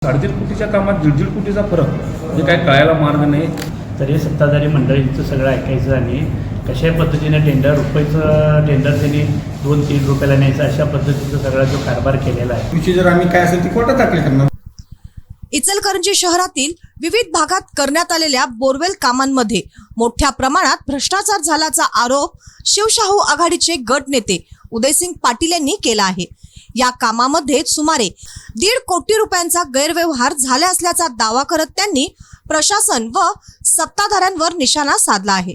साडेतीन कोटीच्या कामात 1.5 कोटीचा फरक म्हणजे काय कळायला मार्ग नाही. तरी सत्ताधारी मंडळींचं सगळं ऐकायचं आणि कशा पद्धतीने रुपयाचं टेंडर त्यांनी 2-3 रुपयाला न्यायचं अशा पद्धतीचा सगळा जो कारभार केलेला आहे. प्रोसिजर आम्ही काय असेल ती कोर्टात दाखल करणार. इचलकरंजी शहरातील विविध भागात करण्यात आलेल्या बोरवेल कामांमध्ये मोठ्या प्रमाणात भ्रष्टाचार झाल्याचा आरोप शिवशाहू आघाडीचे गट नेते उदयसिंग पाटील यांनी केला आहे. या कामामध्ये सुमारे 1.5 कोटी रुपयांचा गैरव्यवहार झाला असल्याचा दावा करत त्यांनी प्रशासन व सत्ताधाऱ्यांवर निशाणा साधला आहे.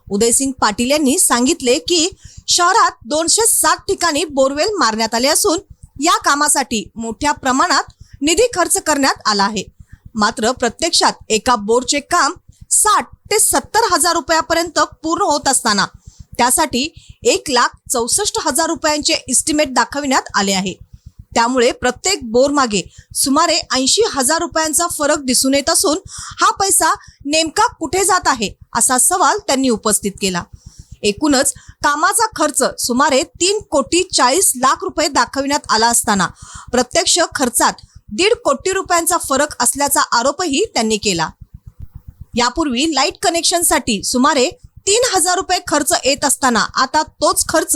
उदयसिंग पाटील यांनी सांगितले की शहरात 207 ठिकाणी बोरवेल मारण्यात आले असून या कामासाठी मोठ्या प्रमाणात निधी खर्च करण्यात आला आहे. मात्र प्रत्यक्षात एका बोरचे काम 60 ते 70 हजार रुपयापर्यंत पूर्ण होत असताना त्यासाठी 1,64,000 रुपयांचे इस्टिमेट दाखविण्यात आले आहे. त्यामुळे प्रत्येक बोर मागे सुमारे 80,000 रुपयांचा फरक दिसून येत असून हा पैसा नेमका कुठे जात आहे असा सवाल त्यांनी उपस्थित केला. एकूणच कामाचा खर्च सुमारे 3,40,00,000 रुपये दाखविण्यात आला असताना प्रत्यक्ष खर्चात 1.5 कोटी रुपयांचा फरक असल्याचा आरोपही त्यांनी केला. यापूर्वी लाईट कनेक्शनसाठी सुमारे 3,000 रुपये खर्च येत असताना आता तोच खर्च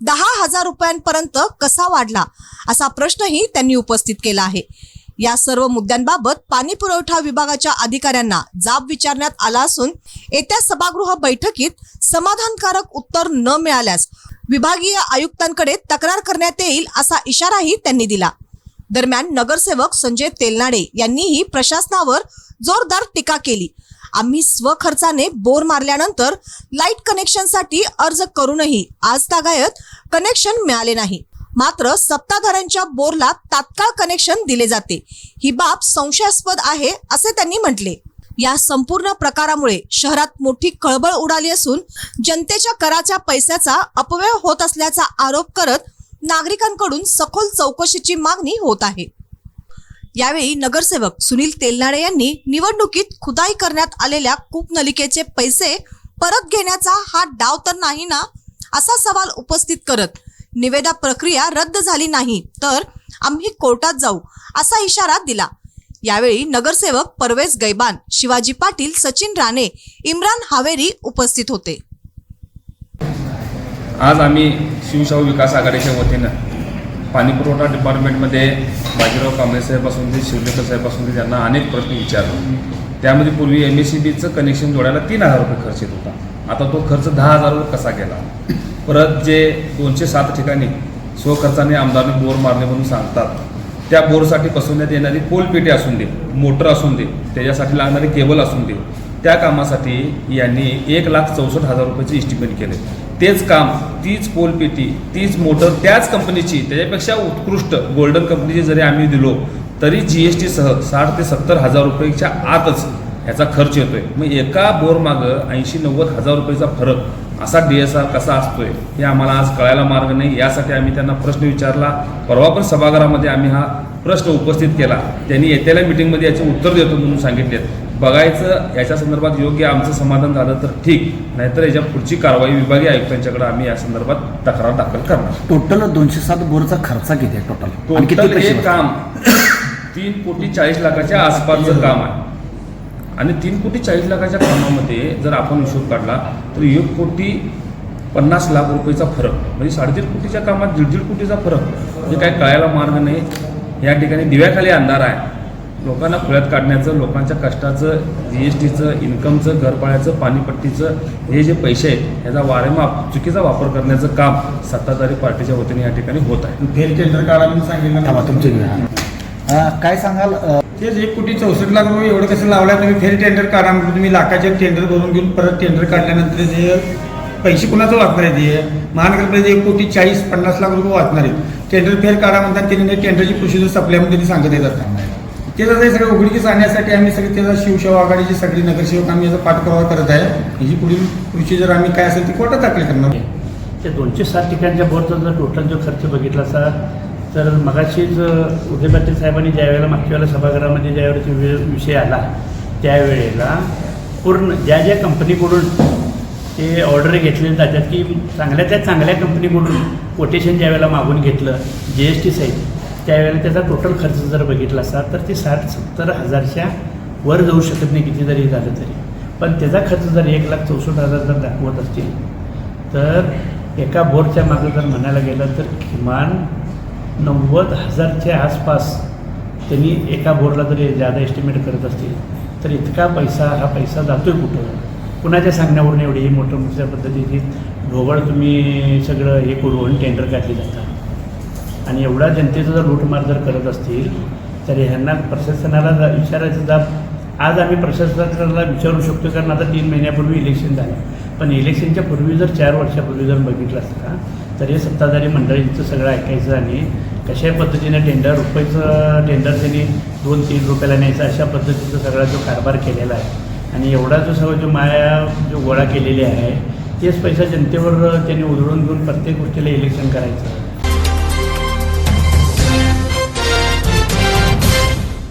10,000 रुपयांपर्यंत कसा वाढला असा प्रश्नही त्यांनी उपस्थित केला आहे. या सर्व मुद्द्यांबाबत पाणी पुरवठा विभागाच्या अधिकाऱ्यांना जाब विचारण्यात आला असून येत्या सभागृह बैठकीत समाधानकारक उत्तर न मिळाल्यास विभागीय आयुक्तांकडे तक्रार करण्यात येईल असा इशाराही त्यांनी दिला. दरम्यान नगरसेवक संजय तेलनाडे यांनीही प्रशासनावर जोरदार टीका केली. आम्ही स्वखर्चाने बोर मारल्यानंतर लाईट कनेक्शनसाठी अर्ज करूनही आजतागायत कनेक्शन मिळाले नाही. मात्र सत्ताधाऱ्यांच्या बोरला तात्काळ कनेक्शन दिले जाते. ही बाब संशयास्पद आहे असे त्यांनी म्हटले. या संपूर्ण प्रकारामुळे शहरात मोठी खळबळ उडाली असून जनतेच्या कराच्या पैशाचा अपव्यय होत असल्याचा आरोप करत नागरिकांकडून सखोल चौकशीची मागणी होत आहे. यावेळी नगरसेवक सुनील तेलनाडे यांनी निवडणुकीत खुदाई करण्यात आलेल्या कूपनलिकेचे पैसे परत घेण्याचा हा डाव तर नाही ना असा सवाल उपस्थित करत निविदा प्रक्रिया रद्द झाली नाही तर आम्ही कोर्टात जाऊ असा इशारा दिला. यावेळी नगरसेवक परवेज गैबान, शिवाजी पाटील, सचिन राणे, इम्रान हावेरी उपस्थित होते. आज आम्ही शिवशाहू विकास आघाडीच्या वतीनं पाणी पुरवठा डिपार्टमेंटमध्ये बाजीराव कांबळे साहेबापासून ते शिवलेकर साहेबापासून त्यांना अनेक प्रश्न विचारले. त्यामध्ये पूर्वी MSCBचं कनेक्शन जोडायला 3,000 रुपये खर्च येत होता. आता तो खर्च 10,000वर कसा गेला. परत जे 207 ठिकाणी स्वखर्चाने आमदारांनी बोर मारले म्हणून सांगतात त्या बोरसाठी बसवण्यात येणारी पोलपेटी असून दे, मोटर असून दे, त्याच्यासाठी लागणारी केबल असून दे, त्या कामासाठी यांनी 1,64,000 रुपयाचे इस्टिमेट केले. तेच काम, तीच पोलपेटी, तीच मोटर त्याच कंपनीची, त्याच्यापेक्षा उत्कृष्ट गोल्डन कंपनीची जरी आम्ही दिलो तरी GST सह 60 ते 70 हजार रुपयाच्या आतच ह्याचा खर्च येतोय. मग एका बोर मागं 80-90 हजार रुपयाचा फरक असा DSR कसा असतोय हे आम्हाला आज कळायला मार्ग नाही. यासाठी आम्ही त्यांना प्रश्न विचारला. परवा पण सभागृहामध्ये आम्ही हा प्रश्न उपस्थित केला. त्यांनी येत्याला मिटिंगमध्ये याचे उत्तर देतो म्हणून सांगितलेत. बघायचं याच्या संदर्भात योग्य आमचं समाधान झालं तर ठीक, नाहीतर याच्या पुढची कारवाई विभागीय आयुक्तांच्याकडे आम्ही या संदर्भात तक्रार दाखल करणार. टोटल 207 बोरचा खर्च किती आहे टोटल हे काम 3,40,00,000च्या आसपासचं काम आहे. आणि 3,40,00,000च्या कामामध्ये जर आपण हिशोब काढला तर 1,50,00,000 रुपयाचा फरक म्हणजे 3.5 कोटीच्या कामात 1.5 कोटीचा फरक म्हणजे काय कळायला मार्ग नाही. या ठिकाणी दिव्याखाली अंधार आहे. लोकांना खुळ्यात काढण्याचं, लोकांच्या कष्टाचं, GSTचं, इन्कमचं, घरपाळ्याचं, पाणीपट्टीचं हे जे पैसे आहेत ह्याचा वारेमाप चुकीचा वापर करण्याचं काम सत्ताधारी पार्टीच्या वतीने या ठिकाणी होत आहे. फेर टेंडर काढा म्हणून सांगितलं. काय सांगाल? तेच 1,64,00,000 रुपये एवढं कसं लावलं तुम्ही? फेर टेंडर काढा म्हणजे तुम्ही लाखाचे टेंडर भरून घेऊन परत टेंडर काढल्यानंतर जे पैसे कुणाचं वाचणार आहे ते महानगरपालिका 1,40,50,00,000 रुपये वाचणार आहेत. टेंडर फेर काढा म्हणतात त्यांनी टेंडरची प्रोसिजर संपल्यामध्ये त्यांनी सांगत येतात. ते हे सगळं उघडकीस आणण्यासाठी आम्ही सगळे त्याचा शिवशाहू आघाडीची सगळी नगरसेवक आम्ही याचा पाठपुरावा करत आहे. याची पुढील प्रोसिजर आम्ही काय असेल ती कोर्टात दाखल करणार. त्या 207 ठिकाणच्या बोरचा जर टोटल जो खर्च बघितला असा तर मगाशीच उदय पाटील साहेबांनी ज्या वेळेला मागच्या वेळेला सभागृहामध्ये ज्यावेळेला विषय आला त्यावेळेला पूर्ण ज्या ज्या कंपनीकडून ते ऑर्डर घेतले जातात की चांगल्या कंपनीकडून कोटेशन ज्या वेळेला मागून घेतलं GST सहित त्यावेळेला त्याचा टोटल खर्च जर बघितला असता तर ते 60-70 हजारच्या वर जाऊ शकत नाही किती जरी झालं तरी. पण त्याचा खर्च जर 1,64,000 जर दाखवत असतील तर एका बोरच्या मागं जर म्हणायला गेलं तर किमान 90,000च्या आसपास त्यांनी एका बोरला जरी जादा एस्टिमेट करत असतील तर इतका हा पैसा जातोय कुठं? कुणाच्या सांगण्यावरून एवढी ही मोठ्या पद्धतीची ढोबळ तुम्ही सगळं हे करून टेंडर काढली जातात आणि एवढा जनतेचा जर लूटमार जर करत असतील तर ह्यांना प्रशासनाला विचारायचं जाब आज आम्ही प्रशासनाला विचारू शकतो, कारण आता 3 महिन्यापूर्वी इलेक्शन झालं. पण इलेक्शनच्या पूर्वी जर 4 वर्षापूर्वी जर बघितलं असतं तर हे सत्ताधारी मंडळींचं सगळं ऐकायचं आणि कशा पद्धतीने रुपयाचं टेंडर त्यांनी 2-3 रुपयाला न्यायचं अशा पद्धतीचा सगळा जो कारभार केलेला आहे आणि एवढा जो सगळं जो माया जो गोळा केलेली आहे तेच पैसा जनतेवर त्यांनी उधळून घेऊन प्रत्येक गोष्टीला इलेक्शन करायचं.